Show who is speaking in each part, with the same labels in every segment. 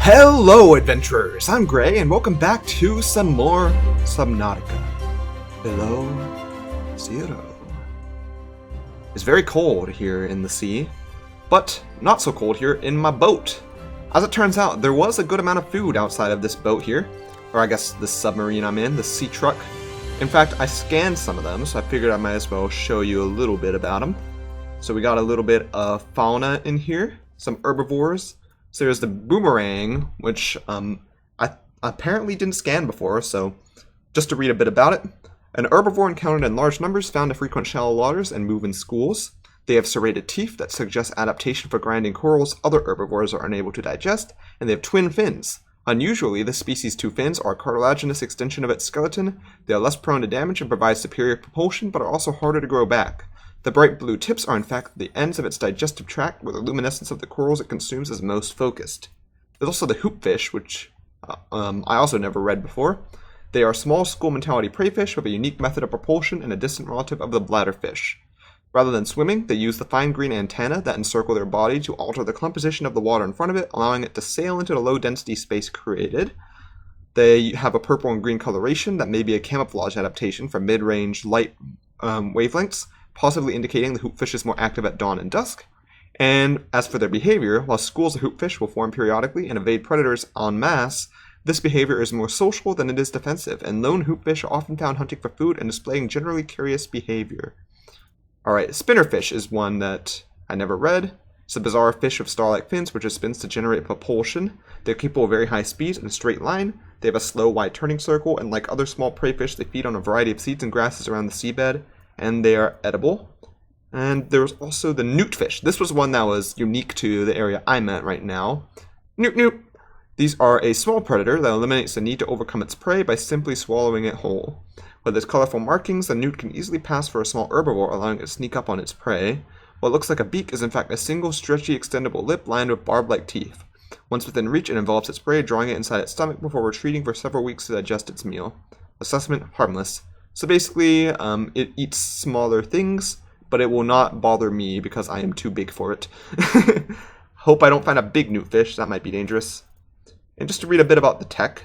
Speaker 1: Hello, adventurers! I'm Gray, and welcome back to some more Subnautica. Below zero. It's very cold here in the sea, but not so cold here in my boat. As it turns out, there was a good amount of food outside of this boat here, or I guess the submarine I'm in, the sea truck. In fact, I scanned some of them, so I figured I might as well show you a little bit about them. So we got a little bit of fauna in here, some herbivores. So there's the boomerang, which I apparently didn't scan before, so just to read a bit about it. An herbivore encountered in large numbers, found to frequent shallow waters and move in schools. They have serrated teeth that suggest adaptation for grinding corals other herbivores are unable to digest, and they have twin fins. Unusually, this species' two fins are a cartilaginous extension of its skeleton. They are less prone to damage and provide superior propulsion, but are also harder to grow back. The bright blue tips are in fact the ends of its digestive tract, where the luminescence of the corals it consumes is most focused. There's also the hoopfish, which I also never read before. They are small school mentality preyfish with a unique method of propulsion and a distant relative of the bladderfish. Rather than swimming, they use the fine green antennae that encircle their body to alter the composition of the water in front of it, allowing it to sail into the low-density space created. They have a purple and green coloration that may be a camouflage adaptation for mid-range light wavelengths, possibly indicating the hoopfish is more active at dawn and dusk. And as for their behavior, while schools of hoopfish will form periodically and evade predators en masse, this behavior is more social than it is defensive, and lone hoopfish are often found hunting for food and displaying generally curious behavior. Alright, spinnerfish is one that I never read. It's a bizarre fish with star-like fins which spins to generate propulsion. They're capable of very high speeds in a straight line. They have a slow, wide turning circle, and like other small prey fish, they feed on a variety of seeds and grasses around the seabed, and they are edible. And there's also the newtfish. This was one that was unique to the area I'm at right now. Newt. These are a small predator that eliminates the need to overcome its prey by simply swallowing it whole. With its colorful markings, the newt can easily pass for a small herbivore, allowing it to sneak up on its prey. What looks like a beak is in fact a single stretchy extendable lip lined with barb-like teeth. Once within reach, it envelops its prey, drawing it inside its stomach before retreating for several weeks to digest its meal. Assessment: harmless. So basically, it eats smaller things, but it will not bother me because I am too big for it. Hope I don't find a big newtfish, that might be dangerous. And just to read a bit about the tech.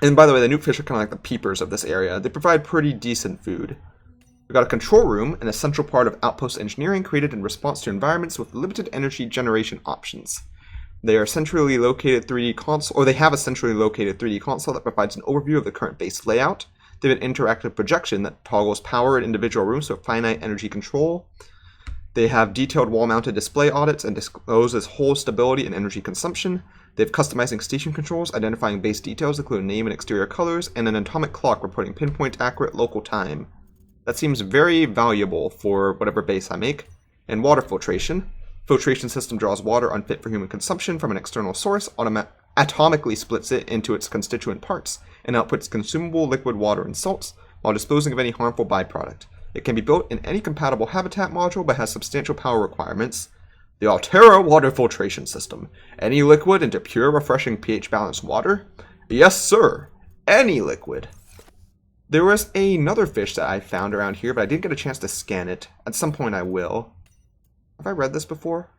Speaker 1: And by the way, the newtfish are kind of like the peepers of this area. They provide pretty decent food. We've got a control room, an essential part of outpost engineering created in response to environments with limited energy generation options. They are centrally located 3D console, or they have a centrally located 3D console that provides an overview of the current base layout. They have an interactive projection that toggles power in individual rooms with finite energy control. They have detailed wall-mounted display audits and discloses hull stability and energy consumption. They have customizing station controls, identifying base details including name and exterior colors, and an atomic clock reporting pinpoint accurate local time. That seems very valuable for whatever base I make. And water filtration. Filtration system draws water unfit for human consumption from an external source, atomically splits it into its constituent parts, and outputs consumable liquid water and salts, while disposing of any harmful byproduct. It can be built in any compatible habitat module, but has substantial power requirements. The Altera water filtration system. Any liquid into pure, refreshing pH-balanced water? Yes, sir. Any liquid. There was another fish that I found around here, but I didn't get a chance to scan it. At some point I will. Have I read this before?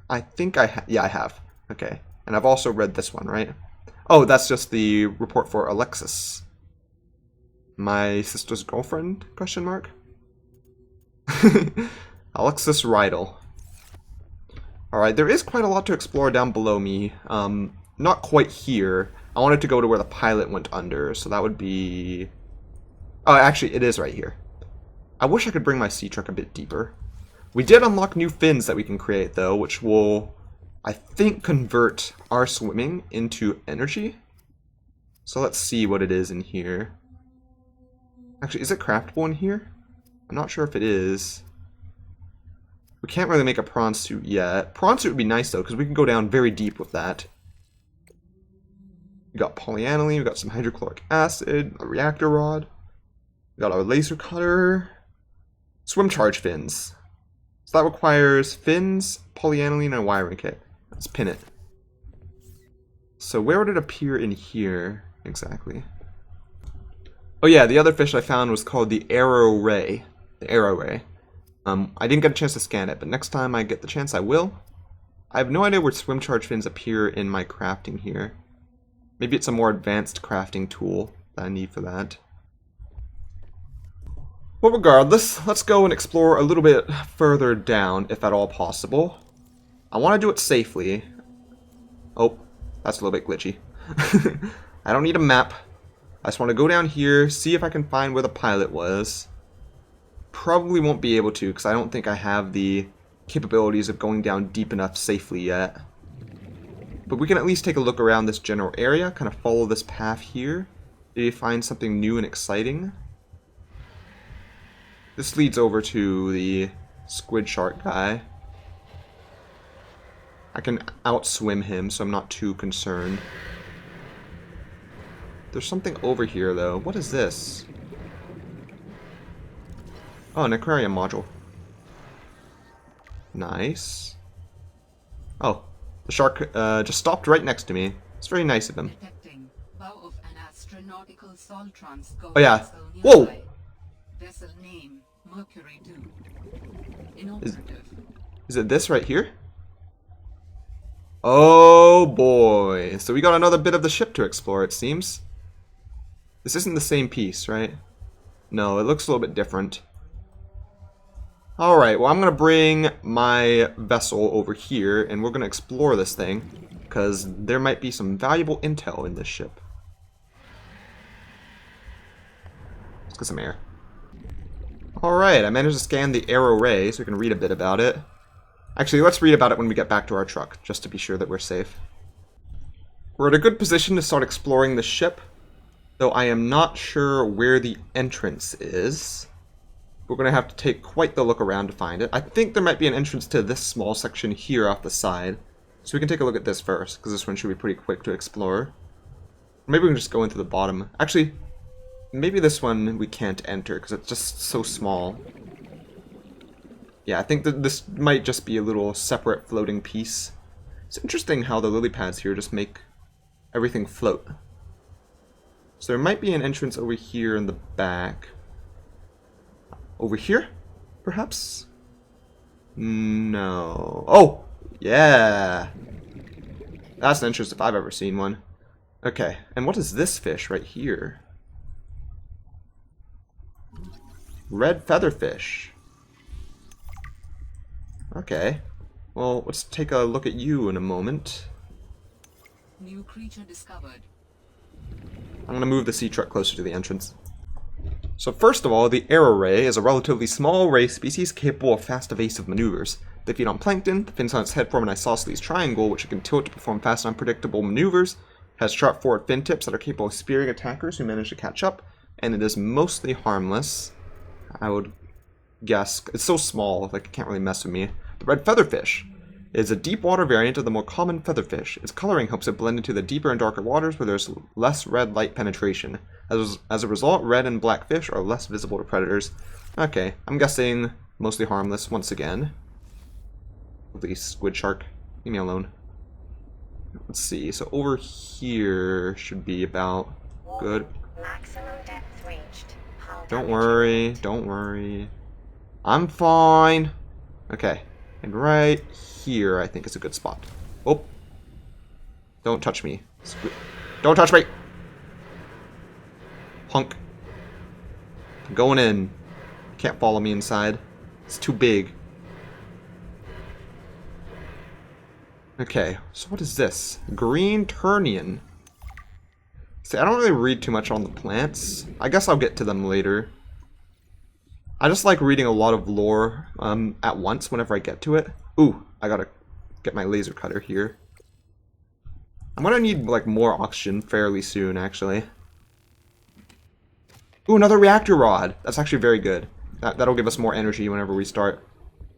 Speaker 1: I think I have. Yeah, I have. Okay. And I've also read this one, right? Oh, that's just the report for Alexis. My sister's girlfriend? Question mark. Alexis Rydell. Alright, there is quite a lot to explore down below me. Not quite here. I wanted to go to where the pilot went under, so that would be... Oh, actually, it is right here. I wish I could bring my sea truck a bit deeper. We did unlock new fins that we can create, though, which will, I think, convert our swimming into energy. So let's see what it is in here. Actually, is it craftable in here? I'm not sure if it is. We can't really make a prawn suit yet. Prawn suit would be nice, though, because we can go down very deep with that. We got polyaniline, we got some hydrochloric acid, a reactor rod. We got our laser cutter. Swim charge fins. So that requires fins, polyaniline, and a wiring kit. Let's pin it. So where would it appear in here, exactly? Oh yeah, the other fish I found was called the arrow ray. The arrow ray. I didn't get a chance to scan it, but next time I get the chance I will. I have no idea where swim charge fins appear in my crafting here. Maybe it's a more advanced crafting tool that I need for that. Well, regardless, let's go and explore a little bit further down, if at all possible. I want to do it safely. Oh, that's a little bit glitchy. I don't need a map. I just want to go down here, see if I can find where the pilot was. Probably won't be able to, because I don't think I have the capabilities of going down deep enough safely yet. But we can at least take a look around this general area, kind of follow this path here. Maybe find something new and exciting. This leads over to the squid shark guy. I can outswim him, so I'm not too concerned. There's something over here, though. What is this? Oh, an aquarium module. Nice. Oh, the shark just stopped right next to me. It's very nice of him. Oh yeah. Whoa!
Speaker 2: Vessel name, Mercury 2.
Speaker 1: Is it this right here? Oh boy. So we got another bit of the ship to explore, it seems. This isn't the same piece, right? No, it looks a little bit different. Alright, well I'm going to bring my vessel over here and we're going to explore this thing. Because there might be some valuable intel in this ship. Let's get some air. Alright, I managed to scan the arrow ray so we can read a bit about it. Actually, let's read about it when we get back to our truck, just to be sure that we're safe. We're at a good position to start exploring the ship, though I am not sure where the entrance is. We're going to have to take quite the look around to find it. I think there might be an entrance to this small section here off the side. So we can take a look at this first, because this one should be pretty quick to explore. Maybe we can just go into the bottom. Actually, maybe this one we can't enter, because it's just so small. Yeah, I think that this might just be a little separate floating piece. It's interesting how the lily pads here just make everything float. So there might be an entrance over here in the back. Over here, perhaps? No. Oh! Yeah! That's an entrance if I've ever seen one. Okay, and what is this fish right here? Red featherfish. Okay. Well, let's take a look at you in a moment.
Speaker 2: New creature discovered.
Speaker 1: I'm going to move the sea truck closer to the entrance. So first of all, the arrow ray is a relatively small ray species capable of fast evasive maneuvers. They feed on plankton, the fins on its head form an isosceles triangle, which it can tilt to perform fast and unpredictable maneuvers, it has sharp forward fin tips that are capable of spearing attackers who manage to catch up, and it is mostly harmless. I would guess. It's so small, like it can't really mess with me. The red featherfish is a deep water variant of the more common featherfish. Its coloring helps it blend into the deeper and darker waters where there's less red light penetration. As a result, red and black fish are less visible to predators. Okay, I'm guessing mostly harmless once again. The squid shark, leave me alone. Let's see, so over here should be about good.
Speaker 3: Maximum depth reached.
Speaker 1: Don't worry, don't worry. I'm fine. Okay, and right here I think is a good spot. Oh, don't touch me. Don't touch me! Punk. I'm going in. You can't follow me inside. It's too big. Okay, so what is this? Green Turnian. See, I don't really read too much on the plants. I guess I'll get to them later. I just like reading a lot of lore at once whenever I get to it. Ooh, I gotta get my laser cutter here. I'm gonna need like more oxygen fairly soon, actually. Ooh, another reactor rod. That's actually very good. That'll give us more energy whenever we start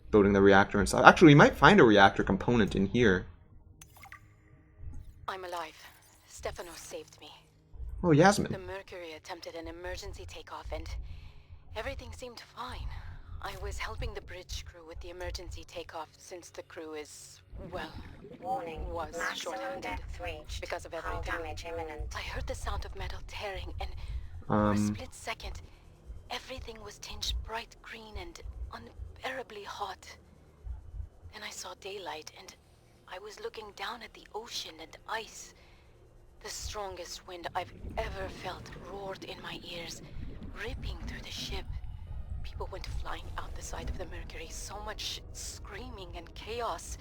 Speaker 1: building the reactor and stuff. Actually, we might find a reactor component in here.
Speaker 3: I'm alive. Stefanos saved me.
Speaker 1: Oh, Yasmin.
Speaker 3: The Mercury attempted an emergency takeoff and everything seemed fine. I was helping the bridge crew with the emergency takeoff since the crew is, well, was short-handed because of everything.
Speaker 2: Damage imminent.
Speaker 3: I heard the sound of metal tearing and for a split second, everything was tinged bright green and unbearably hot. Then I saw daylight and I was looking down at the ocean and ice. The strongest wind I've ever felt roared in my ears, ripping through the ship. People went flying out the side of the Mercury, so much screaming and chaos.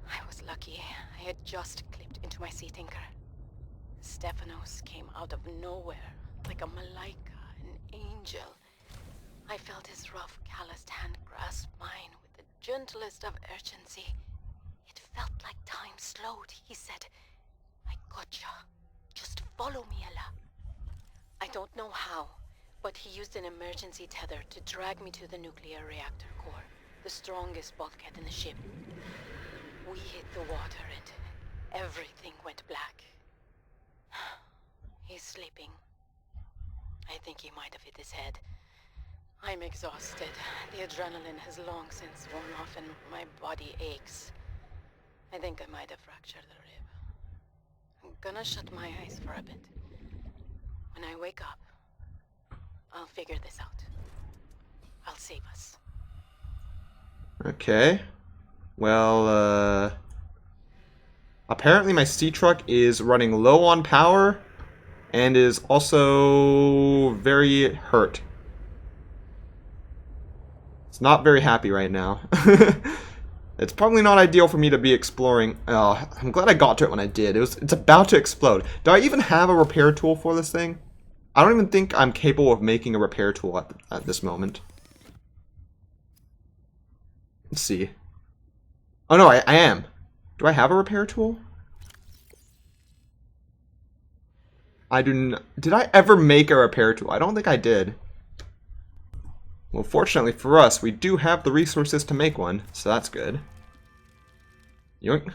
Speaker 3: I was lucky. I had just clipped into my sea tinker. Stephanos came out of nowhere, like a malaika, an angel. I felt his rough, calloused hand grasp mine with the gentlest of urgency. It felt like time slowed. He said, "I gotcha. Just follow me, Ella." I don't know how, but he used an emergency tether to drag me to the nuclear reactor core, the strongest bulkhead in the ship. We hit the water and everything went black. He's sleeping. I think he might have hit his head. I'm exhausted. The adrenaline has long since worn off and my body aches. I think I might have fractured the rib. I'm gonna shut my eyes for a bit. When I wake up, I'll figure this out. I'll save us.
Speaker 1: Okay. Well, apparently my sea truck is running low on power and is also very hurt. It's not very happy right now. It's probably not ideal for me to be exploring. Oh, I'm glad I got to it when I did. It's about to explode. Do I even have a repair tool for this thing? I don't even think I'm capable of making a repair tool at this moment. Let's see. Oh no, I am. Do I have a repair tool? I do not. Did I ever make a repair tool? I don't think I did. Well, fortunately for us, we do have the resources to make one, so that's good. Yoink.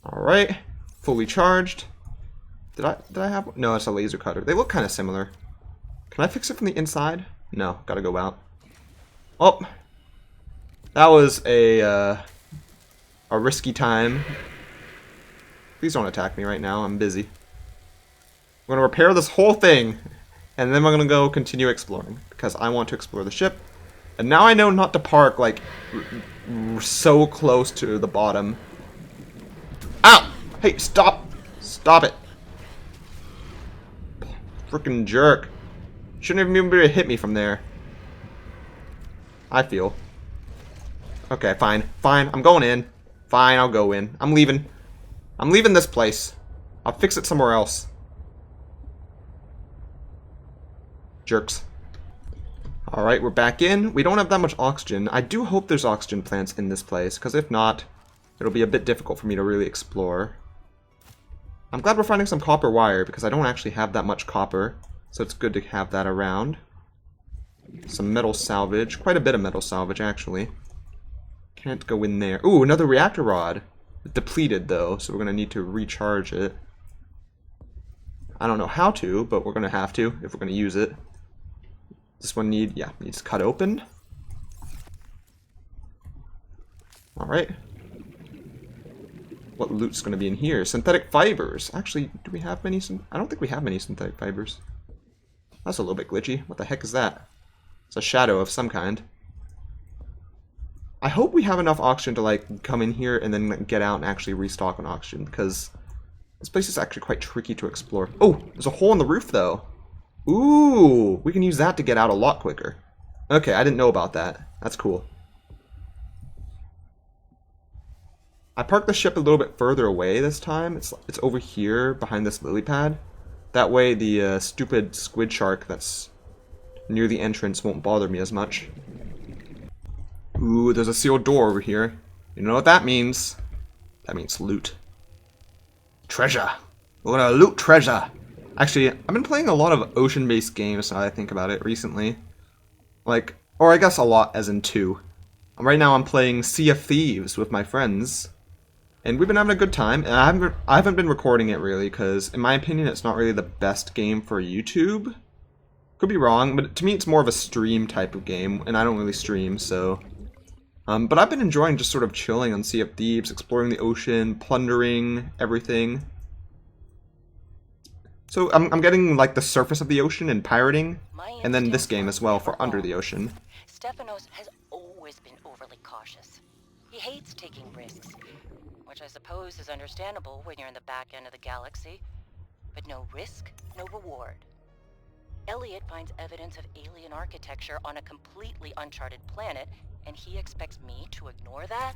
Speaker 1: Alright. Fully charged. Did I have... No, it's a laser cutter. They look kind of similar. Can I fix it from the inside? No, gotta go out. Oh! That was a risky time. Please don't attack me right now, I'm busy. I'm gonna repair this whole thing, and then we're gonna go continue exploring, because I want to explore the ship. And now I know not to park, like, so close to the bottom. Ow! Hey, stop! Stop it! Frickin' jerk. Shouldn't even be able to hit me from there. I feel. Okay, fine. Fine, I'm going in. Fine, I'll go in. I'm leaving. I'm leaving this place. I'll fix it somewhere else. Jerks. Alright, we're back in. We don't have that much oxygen. I do hope there's oxygen plants in this place, because if not, it'll be a bit difficult for me to really explore. I'm glad we're finding some copper wire, because I don't actually have that much copper, so it's good to have that around. Some metal salvage. Quite a bit of metal salvage, actually. Can't go in there. Ooh, another reactor rod. It's depleted, though, so we're going to need to recharge it. I don't know how to, but we're going to have to if we're going to use it. This one needs cut open. Alright. What loot's going to be in here? Synthetic fibers. Actually, do we have many? I don't think we have many synthetic fibers. That's a little bit glitchy. What the heck is that? It's a shadow of some kind. I hope we have enough oxygen to, like, come in here and then get out and actually restock on oxygen, because this place is actually quite tricky to explore. Oh, there's a hole in the roof, though. Ooh, we can use that to get out a lot quicker. Okay, I didn't know about that. That's cool. I parked the ship a little bit further away this time. It's over here behind this lily pad. That way the stupid squid shark that's near the entrance won't bother me as much. Ooh, there's a sealed door over here. You know what that means? That means loot. Treasure. We're gonna loot treasure. Actually, I've been playing a lot of ocean-based games now that I think about it recently. Like, or I guess a lot as in two. Right now I'm playing Sea of Thieves with my friends. And we've been having a good time. And I haven't been recording it really, because in my opinion it's not really the best game for YouTube. Could be wrong, but to me it's more of a stream type of game, and I don't really stream, so... but I've been enjoying just sort of chilling on Sea of Thieves, exploring the ocean, plundering everything. So I'm getting like the surface of the ocean and pirating, and then this game as well for under the ocean.
Speaker 3: Stephanos has always been overly cautious.
Speaker 4: He hates taking risks, which I suppose is understandable when you're in the back end of the galaxy. But no risk, no reward. Elliot finds evidence of alien architecture on a completely uncharted planet, and he expects me to ignore that?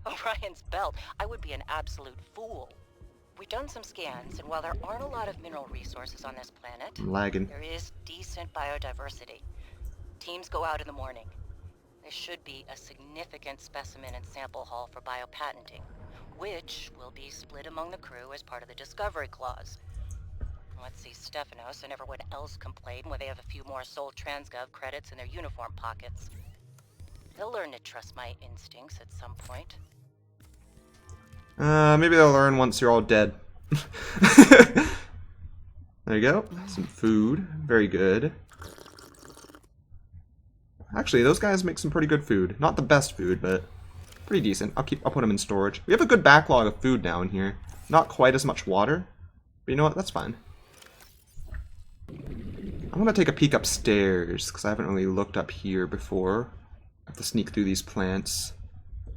Speaker 4: Orion's belt, I would be an absolute fool. We've done some scans, and while there aren't a lot of mineral resources on this planet,
Speaker 1: I'm lagging.
Speaker 4: there is decent biodiversity. Teams go out in the morning. There should be a significant specimen and sample haul for biopatenting, which will be split among the crew as part of the Discovery Clause. Let's see Stephanos and everyone else complain when they have a few more Sol Transgov credits in their uniform pockets. They'll learn to trust my instincts at some point.
Speaker 1: Maybe they'll learn once you're all dead. There you go. Some food. Very good. Actually, those guys make some pretty good food. Not the best food, but pretty decent. I'll put them in storage. We have a good backlog of food now in here. Not quite as much water. But you know what? That's fine. I'm gonna take a peek upstairs, because I haven't really looked up here before. I have to sneak through these plants.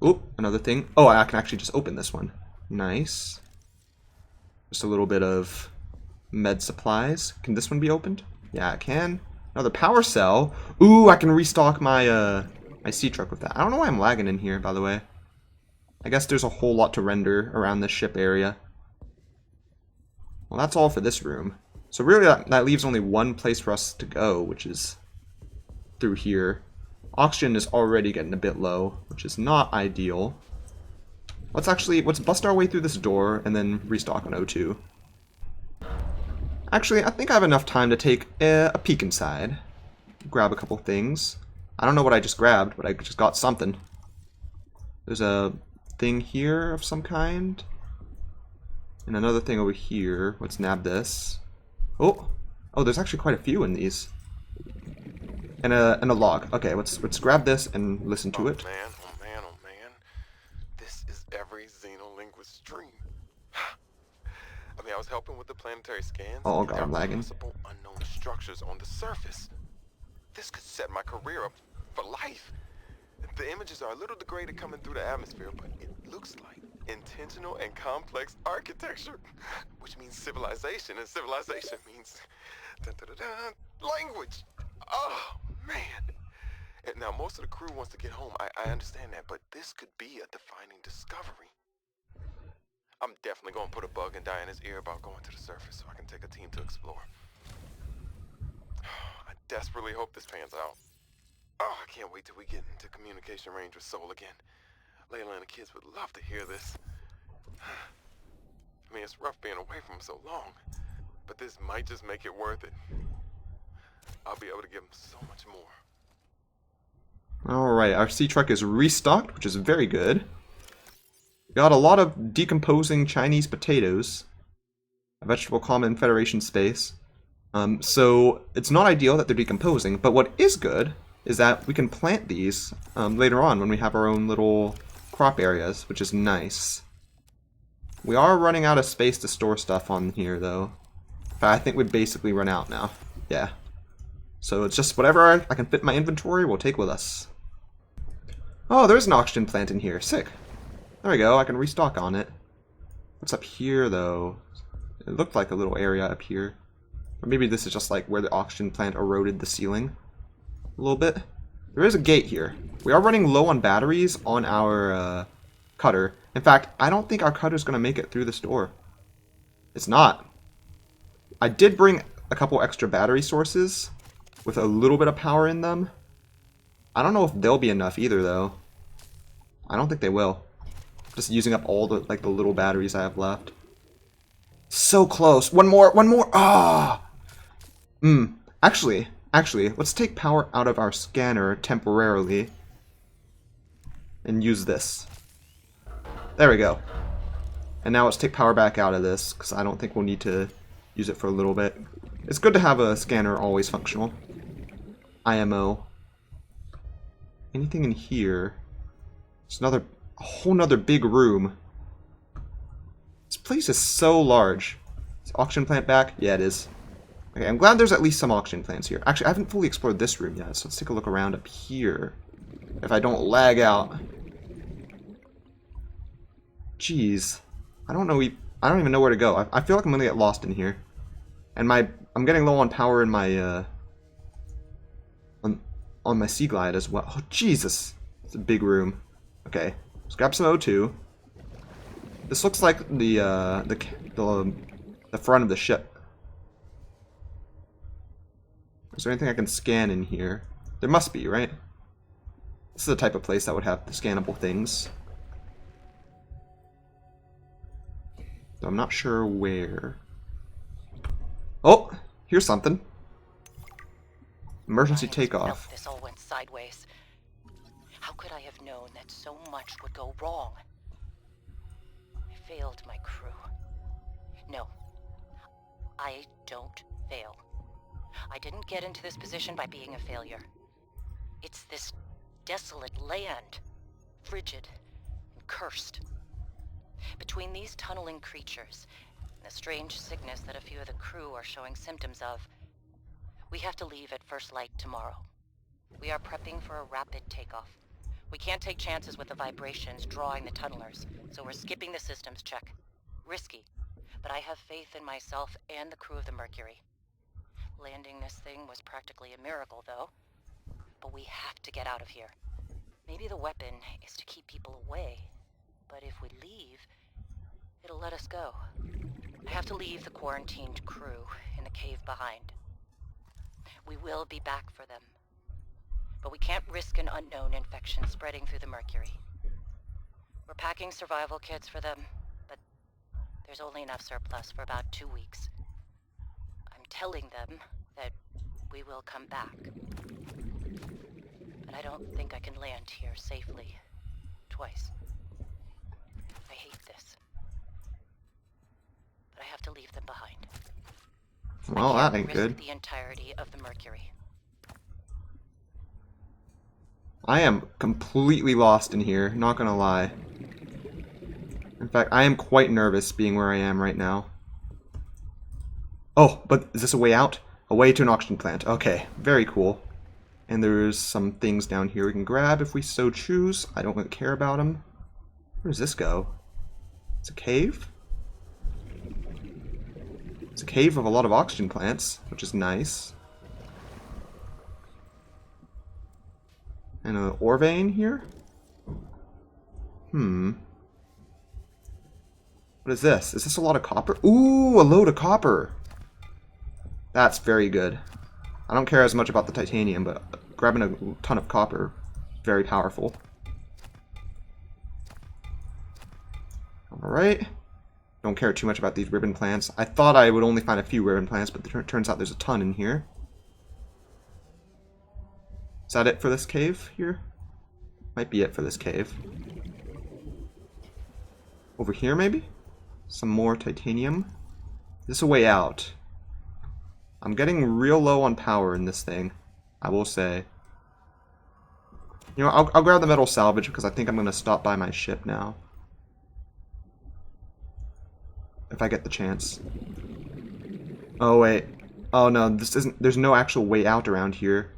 Speaker 1: Oop, another thing. Oh, I can actually just open this one. Nice. Just a little bit of med supplies. Can this one be opened? Yeah, it can. Another power cell. Ooh, I can restock my my sea truck with that. I don't know why I'm lagging in here, by the way. I guess there's a whole lot to render around this ship area. Well, that's all for this room. So really, that leaves only one place for us to go, which is through here. Oxygen is already getting a bit low, which is not ideal. Let's bust our way through this door and then restock on O2. Actually, I think I have enough time to take a peek inside. Grab a couple things. I don't know what I just grabbed, but I just got something. There's a thing here of some kind. And another thing over here. Let's nab this. Oh, there's actually quite a few in these. And a log. Okay, let's grab this and listen to it.
Speaker 5: Man, oh man, oh man. This is every xenolinguist's dream. I mean, I was helping with the planetary scans.
Speaker 1: Oh
Speaker 5: and
Speaker 1: god,
Speaker 5: there
Speaker 1: I'm
Speaker 5: are
Speaker 1: lagging.
Speaker 5: possible unknown structures on the surface. This could set my career up for life. The images are a little degraded coming through the atmosphere, but it looks like intentional and complex architecture, which means civilization, and civilization means language. Oh man. And now most of the crew wants to get home. I understand that, but this could be a defining discovery. I'm definitely going to put a bug in Diana's ear about going to the surface so I can take a team to explore. I desperately hope this pans out. Oh, I can't wait till we get into communication range with Sol again. Layla and the kids would love to hear this. I mean, it's rough being away from them so long, but this might just make it worth it. I'll be able to give them so much more.
Speaker 1: Alright, our sea truck is restocked, which is very good. Got a lot of decomposing Chinese potatoes. A vegetable common Federation space. So it's not ideal that they're decomposing, but what is good is that we can plant these later on when we have our own little crop areas, which is nice. We are running out of space to store stuff on here, though. But I think we've basically run out now. Yeah. So it's just whatever I can fit in my inventory, we'll take with us. Oh, there's an oxygen plant in here. Sick. There we go, I can restock on it. What's up here, though? It looked like a little area up here. Or maybe this is just like where the oxygen plant eroded the ceiling a little bit. There is a gate here. We are running low on batteries on our cutter. In fact, I don't think our cutter's going to make it through this door. It's not. I did bring a couple extra battery sources with a little bit of power in them. I don't know if they'll be enough either, though. I don't think they will. Just using up all the the little batteries I have left. So close. One more. Ah. Actually, let's take power out of our scanner temporarily and use this. There we go. And now let's take power back out of this, because I don't think we'll need to use it for a little bit. It's good to have a scanner always functional. IMO. Anything in here? It's a whole nother big room. This place is so large. Is the oxygen plant back? Yeah, it is. Okay, I'm glad there's at least some oxygen plants here. Actually, I haven't fully explored this room yet, so let's take a look around up here. If I don't lag out. Jeez. I don't know. I don't even know where to go. I feel like I'm gonna get lost in here. And I'm getting low on power in my on my Sea Glide as well. Oh Jesus! It's a big room. Okay, let's grab some O2. This looks like the front of the ship. Is there anything I can scan in here? There must be, right? This is the type of place that would have the scannable things. So I'm not sure where. Oh, here's something. Emergency
Speaker 4: I
Speaker 1: takeoff.
Speaker 4: felt this all went sideways. How could I have known that so much would go wrong? I failed my crew. No, I don't fail. I didn't get into this position by being a failure. It's this desolate land, frigid and cursed. Between these tunneling creatures and the strange sickness that a few of the crew are showing symptoms of, we have to leave at first light tomorrow. We are prepping for a rapid takeoff. We can't take chances with the vibrations drawing the tunnelers, so we're skipping the systems check. Risky, but I have faith in myself and the crew of the Mercury. Landing this thing was practically a miracle, though. But we have to get out of here. Maybe the weapon is to keep people away, but if we leave, it'll let us go. I have to leave the quarantined crew in the cave behind. We will be back for them, but we can't risk an unknown infection spreading through the Mercury. We're packing survival kits for them, but there's only enough surplus for about 2 weeks. I'm telling them that we will come back, but I don't think I can land here safely twice. I hate this, but I have to leave them behind.
Speaker 1: Well, that ain't good.
Speaker 4: The entirety of the Mercury.
Speaker 1: I am completely lost in here, not gonna lie. In fact, I am quite nervous being where I am right now. Oh, but is this a way out? A way to an oxygen plant. Okay, very cool. And there's some things down here we can grab if we so choose. I don't really care about them. Where does this go? It's a cave? It's a cave of a lot of oxygen plants, which is nice. And an ore vein here? What is this? Is this a lot of copper? Ooh, a load of copper! That's very good. I don't care as much about the titanium, but grabbing a ton of copper, very powerful. Alright. Don't care too much about these ribbon plants. I thought I would only find a few ribbon plants, but it turns out there's a ton in here. Is that it for this cave here? Might be it for this cave. Over here, maybe? Some more titanium. Is this a way out? I'm getting real low on power in this thing, I will say. You know, I'll grab the metal salvage because I think I'm going to stop by my ship now. If I get the chance. Oh, wait. Oh, no, this isn't... There's no actual way out around here.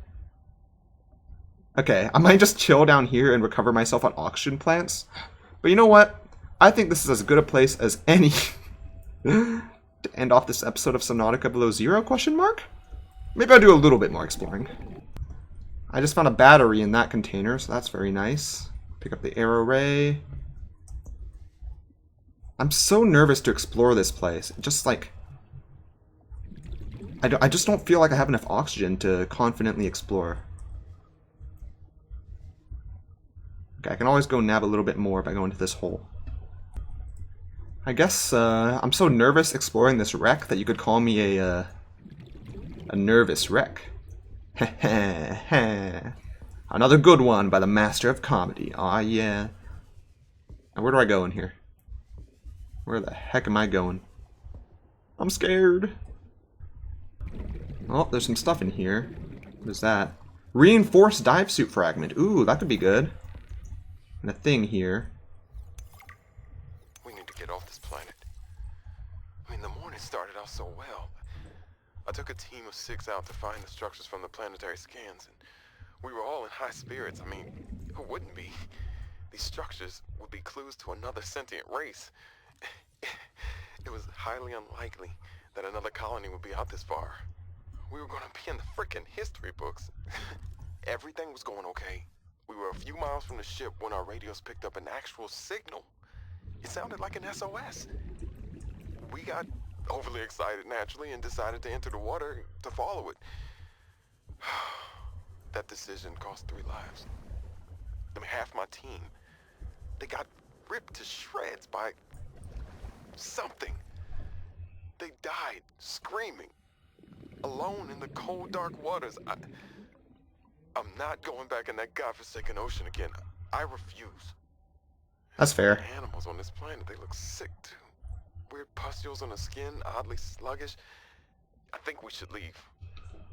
Speaker 1: Okay, I might just chill down here and recover myself on oxygen plants. But you know what? I think this is as good a place as any to end off this episode of Subnautica Below Zero, question mark? Maybe I'll do a little bit more exploring. I just found a battery in that container, so that's very nice. Pick up the arrow ray. I'm so nervous to explore this place. Just like... I just don't feel like I have enough oxygen to confidently explore. Okay, I can always go nab a little bit more if I go into this hole. I guess I'm so nervous exploring this wreck that you could call me a nervous wreck. Another good one by the master of comedy. Aw, yeah. Now, where do I go in here? Where the heck am I going? I'm scared. Oh, there's some stuff in here. What is that? Reinforced dive suit fragment. Ooh, that could be good. And a thing here.
Speaker 5: We need to get off this planet. I mean, the morning started out so well. I took a team of 6 out to find the structures from the planetary scans, and we were all in high spirits. I mean, who wouldn't be? these structures would be clues to another sentient race. It was highly unlikely that another colony would be out this far. We were gonna be in the frickin' history books. Everything was going okay. We were a few miles from the ship when our radios picked up an actual signal. It sounded like an SOS. We got overly excited naturally and decided to enter the water to follow it. That decision cost 3 lives. I mean, half my team. They got ripped to shreds by something. They died screaming, alone in the cold, dark waters. I'm not going back in that godforsaken ocean again. I refuse.
Speaker 1: That's fair.
Speaker 5: The animals on this planet, they look sick too. Weird pustules on the skin, oddly sluggish. I think we should leave.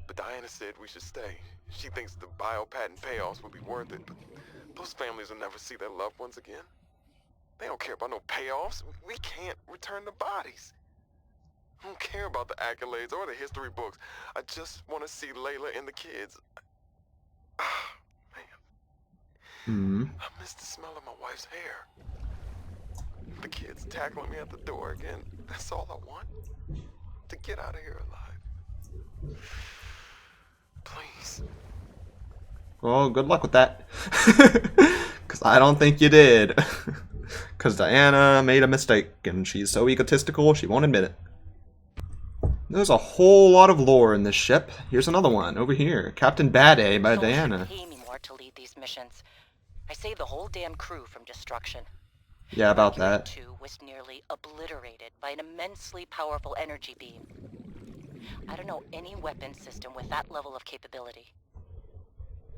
Speaker 5: But Diana said we should stay. She thinks the biopatent payoffs would be worth it, but those families will never see their loved ones again. They don't care about no payoffs. We can't return the bodies. I don't care about the accolades or the history books. I just want to see Layla and the kids. Man. I miss the smell of my wife's hair. The kids tackling me at the door again. That's all I want. To get out of here alive. Please.
Speaker 1: Well, good luck with that. Because I don't think you did. Because Diana made a mistake, and she's so egotistical, she won't admit it. There's a whole lot of lore in this ship. Here's another one, over here. Captain Bad A by Diana.
Speaker 4: Pay me more to lead these missions. I saved the whole damn crew from destruction.
Speaker 1: Yeah, about
Speaker 4: Mercury
Speaker 1: that.
Speaker 4: 2 was nearly obliterated by an immensely powerful energy beam. I don't know any weapon system with that level of capability.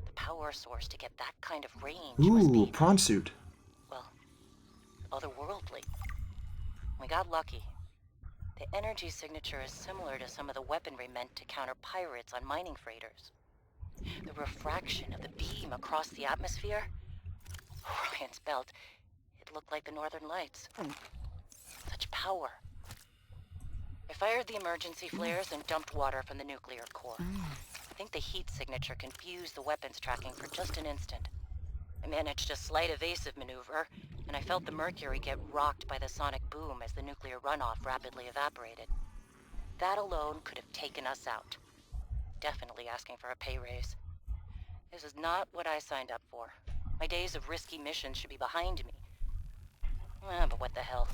Speaker 4: The power source to get that kind of range must
Speaker 1: Ooh,
Speaker 4: be,
Speaker 1: prawn suit.
Speaker 4: well, otherworldly. We got lucky. The energy signature is similar to some of the weaponry meant to counter pirates on mining freighters. The refraction of the beam across the atmosphere? Ryan's belt, it looked like the Northern Lights. Such power. I fired the emergency flares and dumped water from the nuclear core. I think the heat signature confused the weapons tracking for just an instant. I managed a slight evasive maneuver, and I felt the mercury get rocked by the sonic boom as the nuclear runoff rapidly evaporated. That alone could have taken us out. Definitely asking for a pay raise. This is not what I signed up for. My days of risky missions should be behind me. But what the hell?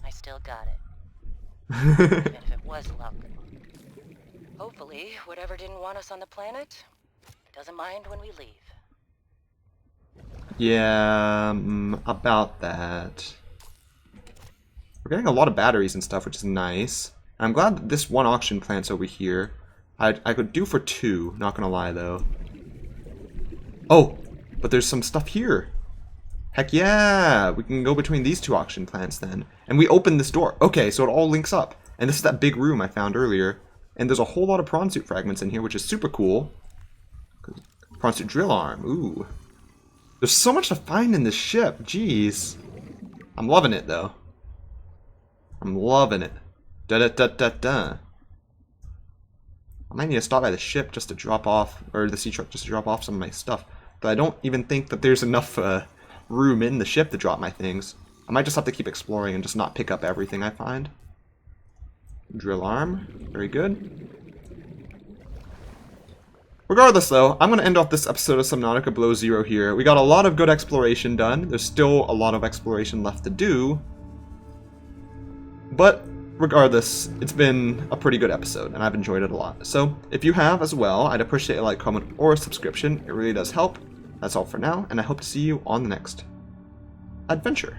Speaker 4: I still got it. Even if it was luck. Hopefully, whatever didn't want us on the planet doesn't mind when we leave.
Speaker 1: Yeah, about that. We're getting a lot of batteries and stuff, which is nice. I'm glad that this one auction plant's over here. I could do for 2, not gonna lie though. Oh, but there's some stuff here. Heck yeah! We can go between these 2 auction plants then. And we open this door. Okay, so it all links up. And this is that big room I found earlier. And there's a whole lot of prawn suit fragments in here, which is super cool. Prawn suit drill arm, ooh. There's so much to find in this ship, jeez. I'm loving it though. I'm loving it. Da-da-da-da-da. I might need to stop by the ship just to drop off, or the sea truck just to drop off some of my stuff. But I don't even think that there's enough room in the ship to drop my things. I might just have to keep exploring and just not pick up everything I find. Drill arm, very good. Regardless though, I'm going to end off this episode of Subnautica Below Zero here. We got a lot of good exploration done. There's still a lot of exploration left to do. But regardless, it's been a pretty good episode, and I've enjoyed it a lot. So, if you have as well, I'd appreciate a like, comment, or a subscription. It really does help. That's all for now, and I hope to see you on the next adventure.